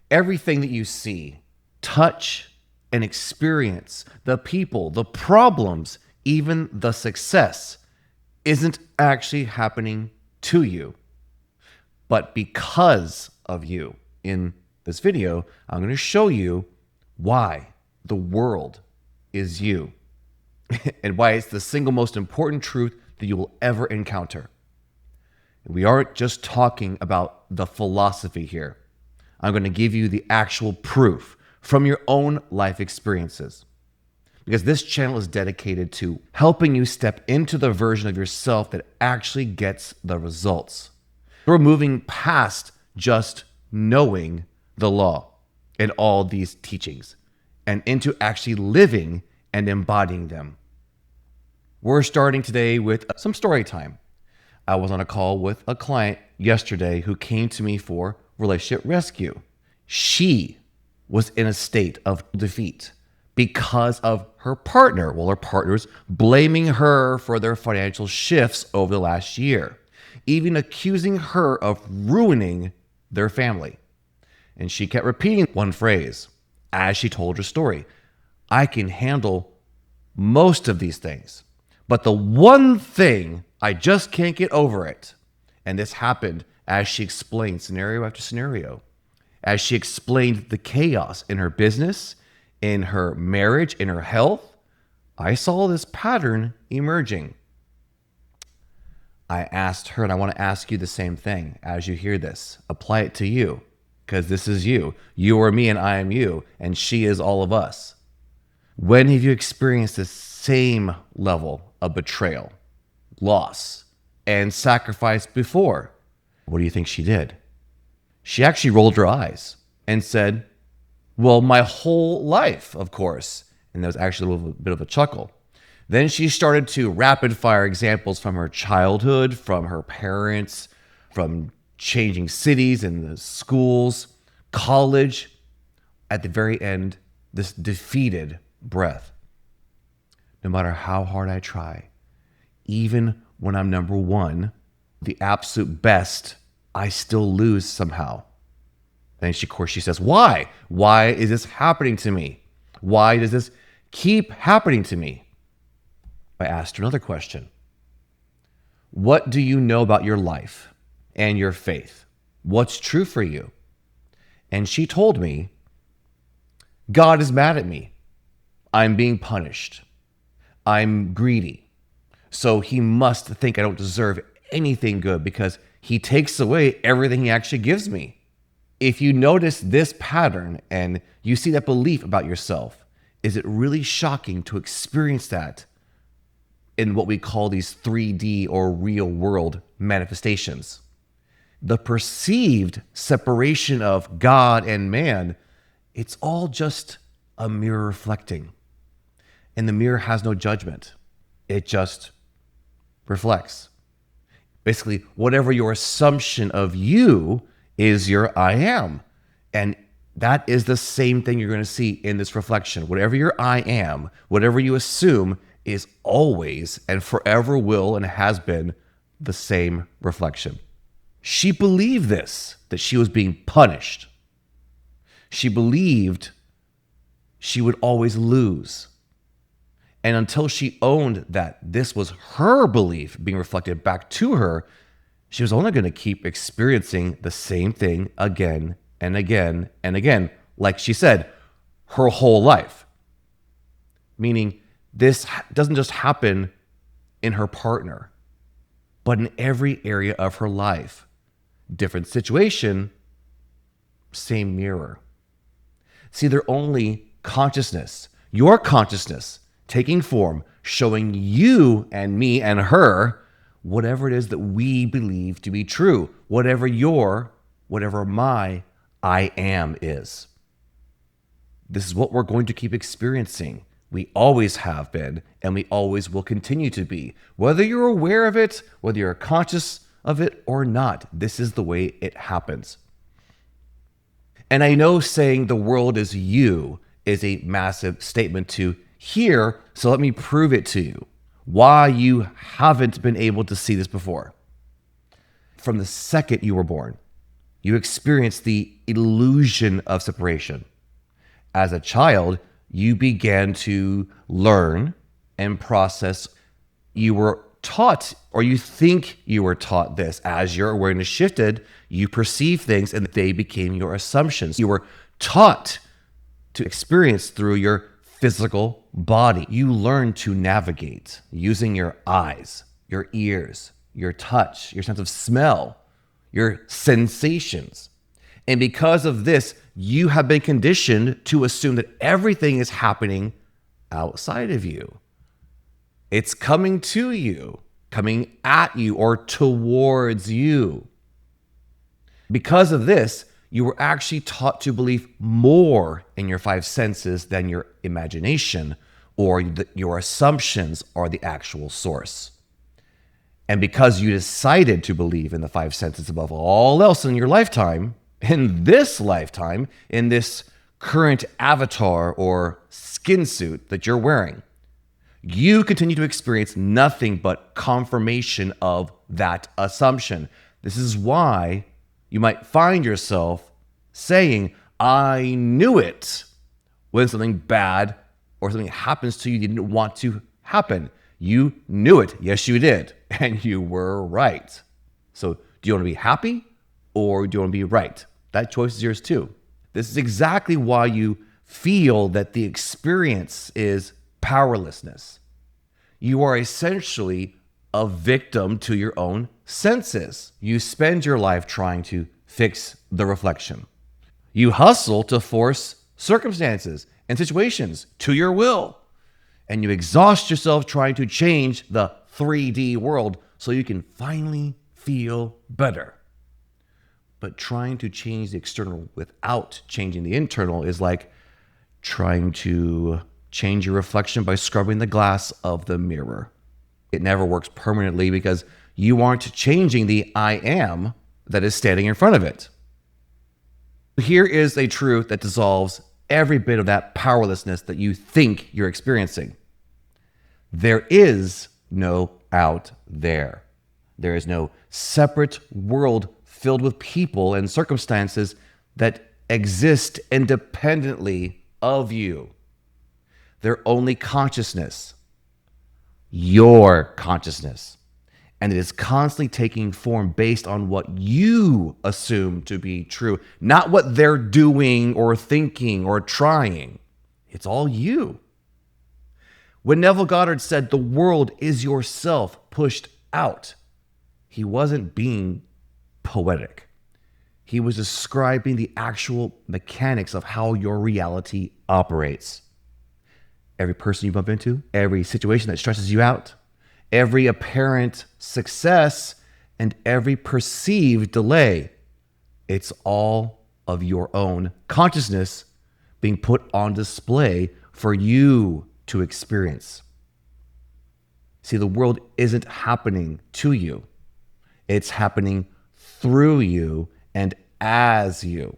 Everything that you see, touch, and experience, the people, the problems, even the success, isn't actually happening to you, but because of you. In this video, I'm going to show you why the world is you and why it's the single most important truth that you will ever encounter. We aren't just talking about the philosophy here. I'm going to give you the actual proof from your own life experiences. Because this channel is dedicated to helping you step into the version of yourself that actually gets the results. We're moving past just knowing the law and all these teachings and into actually living and embodying them. We're starting today with some story time. I was on a call with a client yesterday who came to me for relationship rescue. She was in a state of defeat because of her partner. Well, her partner's blaming her for their financial shifts over the last year, even accusing her of ruining their family. And she kept repeating one phrase as she told her story. I can handle most of these things, but the one thing, I just can't get over it. And this happened as she explained scenario after scenario, as she explained the chaos in her business, in her marriage, in her health. I saw this pattern emerging. I asked her, and I want to ask you the same thing as you hear this. Apply it to you, because this is you. You are me and I am you, and she is all of us. When have you experienced the same level of betrayal, loss, and sacrifice before? What do you think she did? She actually rolled her eyes and said, well, my whole life, of course. And there was actually a little bit of a chuckle. Then she started to rapid fire examples from her childhood, from her parents, from changing cities and the schools, college. At the very end, this defeated breath. No matter how hard I try, even when I'm number one, the absolute best, I still lose somehow. And she, of course, she says, why? Why is this happening to me? Why does this keep happening to me? I asked her another question. What do you know about your life and your faith? What's true for you? And she told me, God is mad at me. I'm being punished. I'm greedy. So he must think I don't deserve anything good because he takes away everything he actually gives me. If you notice this pattern and you see that belief about yourself, is it really shocking to experience that in what we call these 3D or real world manifestations? The perceived separation of God and man, it's all just a mirror reflecting. And the mirror has no judgment. It just reflects. Basically, whatever your assumption of you is your I am. And that is the same thing you're going to see in this reflection. Whatever your I am, whatever you assume is always and forever will and has been the same reflection. She believed this, that she was being punished. She believed she would always lose. And until she owned that this was her belief being reflected back to her, she was only going to keep experiencing the same thing again and again and again, like she said, her whole life. Meaning this doesn't just happen in her partner, but in every area of her life. Different situation, same mirror. See, they're only consciousness, your consciousness taking form, showing you and me and her whatever it is that we believe to be true, whatever my I am is. This is what we're going to keep experiencing. We always have been, and we always will continue to be. Whether you're aware of it, whether you're conscious of it or not, this is the way it happens. And I know saying the world is you is a massive statement to hear, so let me prove it to you. Why you haven't been able to see this before. From the second you were born, you experienced the illusion of separation. As a child, you began to learn and process. You were taught, or you think you were taught this. As your awareness shifted, you perceive things and they became your assumptions. You were taught to experience through your physical body. You learn to navigate using your eyes, your ears, your touch, your sense of smell, your sensations. And because of this, you have been conditioned to assume that everything is happening outside of you. It's coming to you, coming at you, or towards you. Because of this, you were actually taught to believe more in your five senses than your imagination or your assumptions are the actual source. And because you decided to believe in the five senses above all else in your lifetime, in this current avatar or skin suit that you're wearing, you continue to experience nothing but confirmation of that assumption. This is why you might find yourself saying, I knew it, when something bad or something happens to you you didn't want to happen. You knew it. Yes, you did. And you were right. So do you want to be happy or do you want to be right? That choice is yours too. This is exactly why you feel that the experience is powerlessness. You are essentially a victim to your own senses. You spend your life trying to fix the reflection. You hustle to force circumstances and situations to your will. And you exhaust yourself trying to change the 3D world so you can finally feel better. But trying to change the external without changing the internal is like trying to change your reflection by scrubbing the glass of the mirror. It never works permanently because you aren't changing the I am that is standing in front of it. Here is a truth that dissolves every bit of that powerlessness that you think you're experiencing. There is no out there. There is no separate world filled with people and circumstances that exist independently of you. They're only consciousness, your consciousness. And it is constantly taking form based on what you assume to be true, not what they're doing or thinking or trying. It's all you. When Neville Goddard said the world is yourself pushed out, he wasn't being poetic. He was describing the actual mechanics of how your reality operates. Every person you bump into, every situation that stresses you out, every apparent success, and every perceived delay, it's all of your own consciousness being put on display for you to experience. See, the world isn't happening to you. It's happening through you and as you.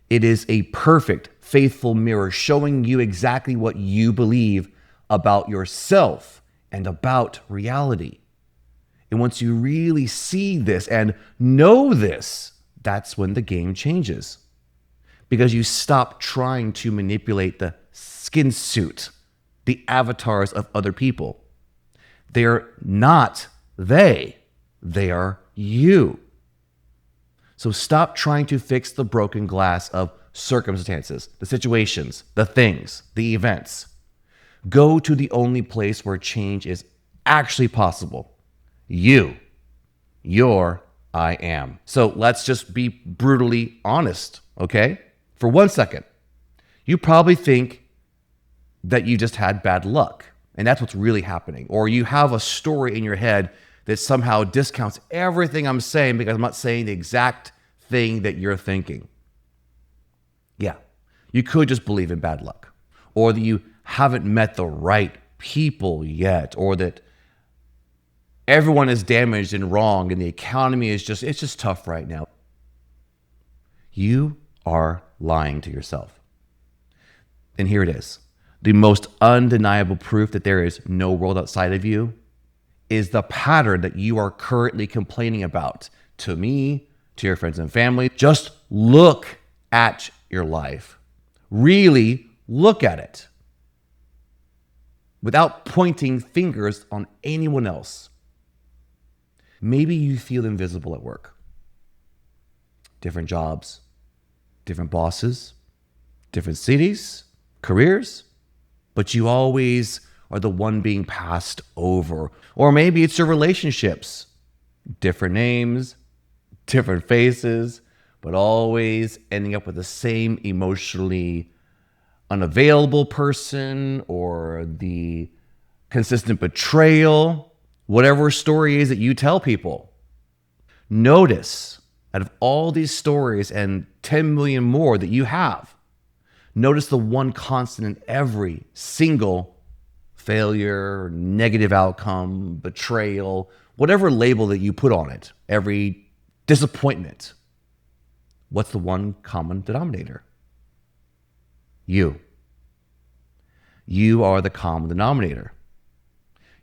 It is a perfect, faithful mirror showing you exactly what you believe about yourself and about reality. And once you really see this and know this, that's when the game changes. Because you stop trying to manipulate the skin suit, the avatars of other people. They're not they are you. So stop trying to fix the broken glass of circumstances, the situations, the things, the events. Go to the only place where change is actually possible. You. Your I am. So let's just be brutally honest, okay? For 1 second. You probably think that you just had bad luck, and that's what's really happening. Or you have a story in your head that somehow discounts everything I'm saying because I'm not saying the exact thing that you're thinking. Yeah, you could just believe in bad luck, or that you haven't met the right people yet, or that everyone is damaged and wrong and the economy is it's just tough right now. You are lying to yourself. And here it is. The most undeniable proof that there is no world outside of you is the pattern that you are currently complaining about to me, to your friends and family. Just look at your life. Really look at it without pointing fingers on anyone else. Maybe you feel invisible at work. Different jobs, different bosses, different cities, careers, but you always are the one being passed over. Or maybe it's your relationships, different names, different faces, but always ending up with the same emotionally unavailable person or the consistent betrayal, whatever story is that you tell people. Notice, out of all these stories and 10 million more that you have, notice the one constant in every single failure, negative outcome, betrayal, whatever label that you put on it, every disappointment. What's the one common denominator? You. You are the common denominator.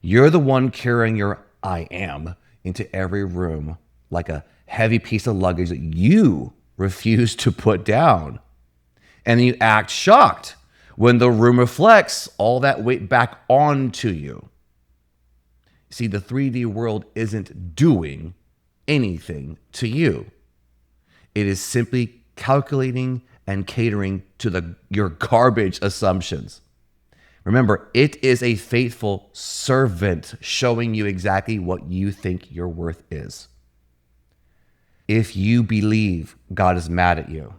You're the one carrying your I am into every room like a heavy piece of luggage that you refuse to put down. And you act shocked when the room reflects all that weight back onto you. See, the 3D world isn't doing anything to you. It is simply calculating and catering to your garbage assumptions. Remember, it is a faithful servant showing you exactly what you think your worth is. If you believe God is mad at you,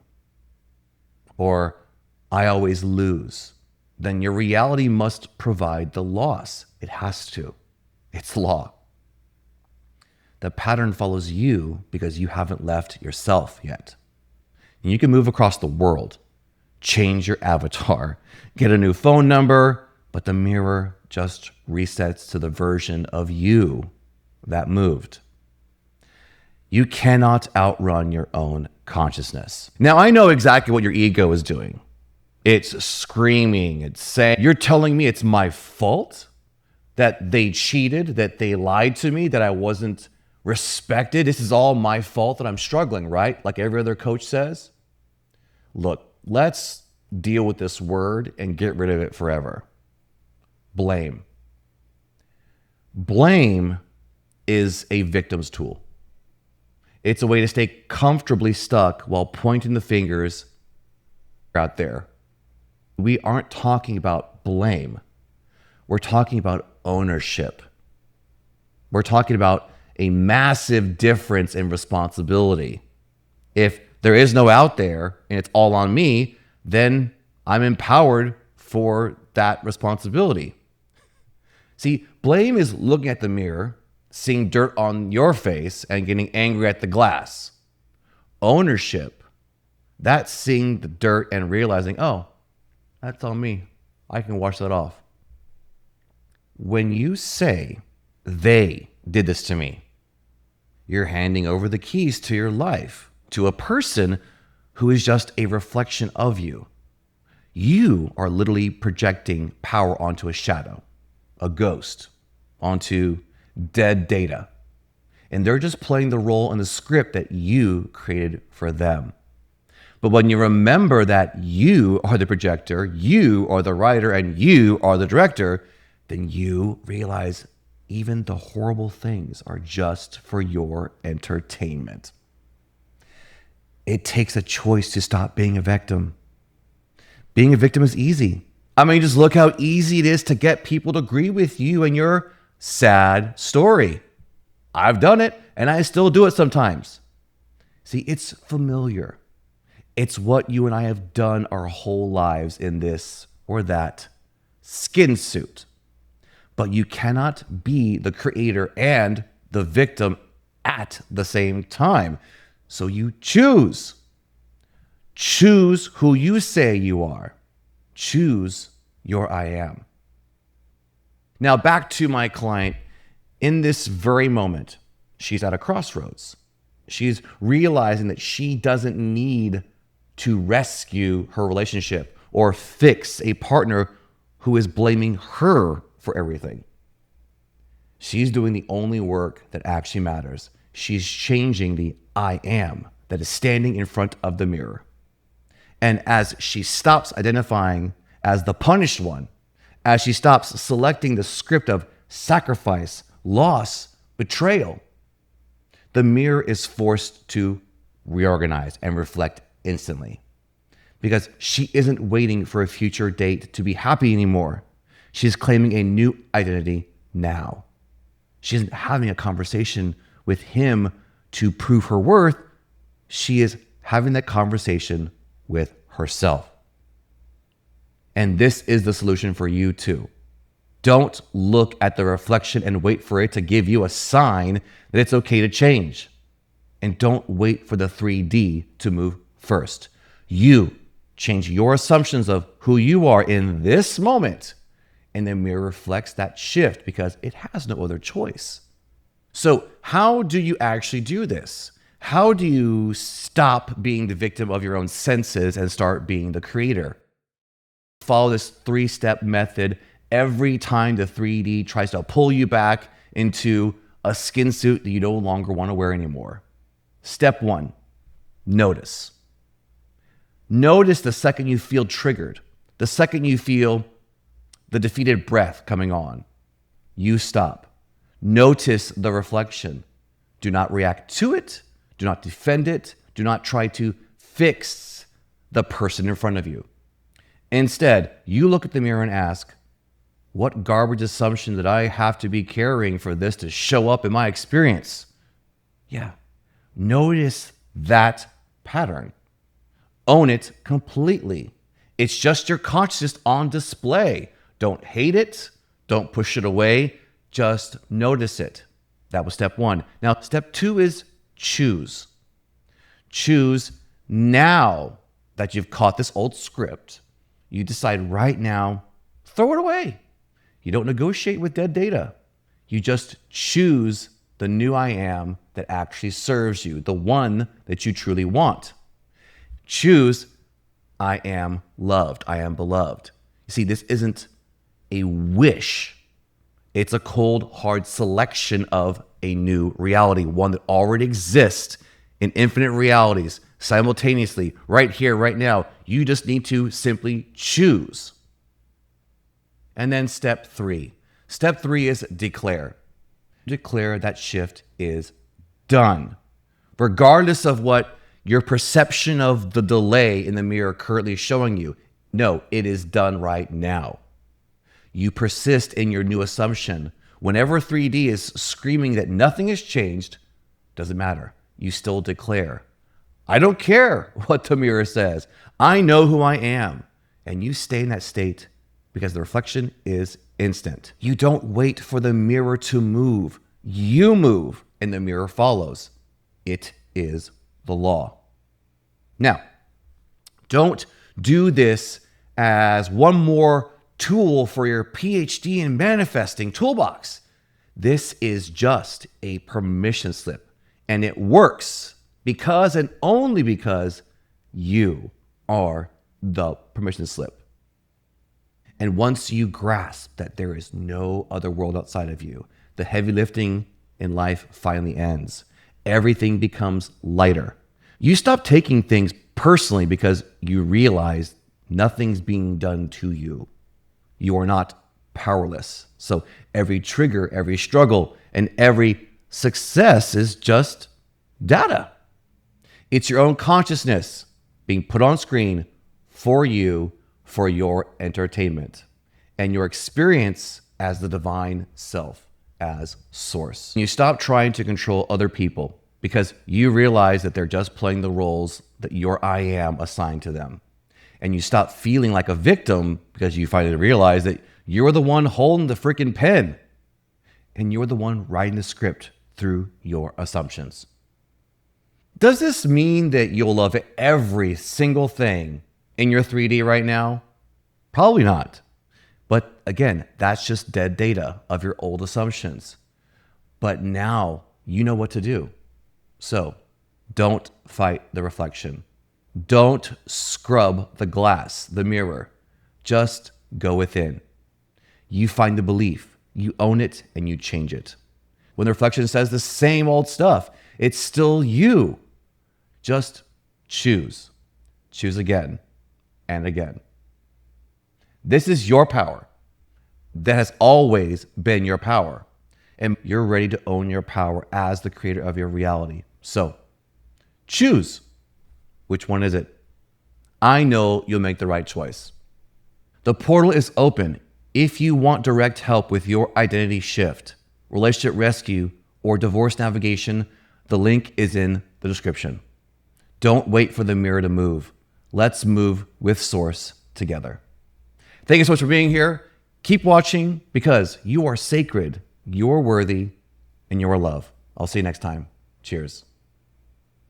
or I always lose, then your reality must provide the loss. It has to. It's law. The pattern follows you because you haven't left yourself yet. And you can move across the world, change your avatar, get a new phone number, but the mirror just resets to the version of you that moved. You cannot outrun your own consciousness. Now, I know exactly what your ego is doing. It's screaming, it's saying, you're telling me it's my fault that they cheated, that they lied to me, that I wasn't respected. This is all my fault that I'm struggling, right? Like every other coach says. Look, let's deal with this word and get rid of it forever. Blame. Blame is a victim's tool. It's a way to stay comfortably stuck while pointing the fingers out there. We aren't talking about blame. We're talking about ownership. We're talking about a massive difference in responsibility. If there is no out there and it's all on me, then I'm empowered for that responsibility. See, blame is looking at the mirror, seeing dirt on your face and getting angry at the glass. Ownership, that's seeing the dirt and realizing, oh, that's on me. I can wash that off. When you say, they did this to me, you're handing over the keys to your life to a person who is just a reflection of you. You are literally projecting power onto a shadow, a ghost, onto dead data. And they're just playing the role in the script that you created for them. But when you remember that you are the projector, you are the writer, and you are the director, then you realize even the horrible things are just for your entertainment. It takes a choice to stop being a victim. Being a victim is easy. I mean, just look how easy it is to get people to agree with you and your sad story. I've done it, and I still do it sometimes. See, it's familiar. It's what you and I have done our whole lives in this or that skin suit. But you cannot be the creator and the victim at the same time. So you choose. Choose who you say you are. Choose your I am. Now back to my client. In this very moment, she's at a crossroads. She's realizing that she doesn't need to rescue her relationship or fix a partner who is blaming her for everything. She's doing the only work that actually matters. She's changing the I am that is standing in front of the mirror. And as she stops identifying as the punished one, as she stops selecting the script of sacrifice, loss, betrayal, the mirror is forced to reorganize and reflect instantly. Because she isn't waiting for a future date to be happy anymore. She's claiming a new identity now. She isn't having a conversation with him to prove her worth. She is having that conversation with herself. And this is the solution for you too. Don't look at the reflection and wait for it to give you a sign that it's okay to change. And don't wait for the 3D to move first. You change your assumptions of who you are in this moment, and the mirror reflects that shift because it has no other choice. So how do you actually do this? How do you stop being the victim of your own senses and start being the creator? Follow this 3-step method every time the 3D tries to pull you back into a skin suit that you no longer want to wear anymore. Step 1, notice. Notice the second you feel triggered, the second you feel the defeated breath coming on. You stop. Notice the reflection. Do not react to it. Do not defend it. Do not try to fix the person in front of you. Instead, you look at the mirror and ask, what garbage assumption did I have to be carrying for this to show up in my experience? Yeah. Notice that pattern. Own it completely. It's just your consciousness on display. Don't hate it. Don't push it away. Just notice it. That was step 1. Now, step 2 is choose. Choose now that you've caught this old script. You decide right now, throw it away. You don't negotiate with dead data. You just choose the new I am that actually serves you, the one that you truly want. Choose, I am loved. I am beloved. You see, this isn't a wish. It's a cold, hard selection of a new reality, one that already exists in infinite realities simultaneously, right here, right now. You just need to simply choose. And then step 3. Step 3 is declare. Declare that shift is done. Regardless of what your perception of the delay in the mirror currently is showing you, no, it is done right now. You persist in your new assumption. Whenever 3D is screaming that nothing has changed, doesn't matter. You still declare, I don't care what the mirror says. I know who I am. And you stay in that state because the reflection is instant. You don't wait for the mirror to move. You move and the mirror follows. It is the law. Now, don't do this as one more tool for your PhD in manifesting toolbox. This is just a permission slip, and it works because and only because you are the permission slip. And once you grasp that there is no other world outside of you, the heavy lifting in life finally ends. Everything becomes lighter. You stop taking things personally because you realize nothing's being done to you. You are not powerless. So every trigger, every struggle, and every success is just data. It's your own consciousness being put on screen for you, for your entertainment, and your experience as the divine self, as source. You stop trying to control other people because you realize that they're just playing the roles that your I am assigned to them. And you stop feeling like a victim because you finally realize that you're the one holding the freaking pen and you're the one writing the script through your assumptions. Does this mean that you'll love every single thing in your 3D right now? Probably not. But again, that's just dead data of your old assumptions. But now you know what to do. So don't fight the reflection. Don't scrub the glass, the mirror. Just go within. You find the belief, you own it, and you change it. When the reflection says the same old stuff, it's still you. Just choose. Choose again and again. This is your power. That has always been your power. And you're ready to own your power as the creator of your reality. So choose. Which one is it? I know you'll make the right choice. The portal is open if you want direct help with your identity shift, relationship rescue, or divorce navigation. The link is in the description. Don't wait for the mirror to move. Let's move with Source together. Thank you so much for being here. Keep watching because you are sacred, you're worthy, and you're loved. I'll see you next time. Cheers.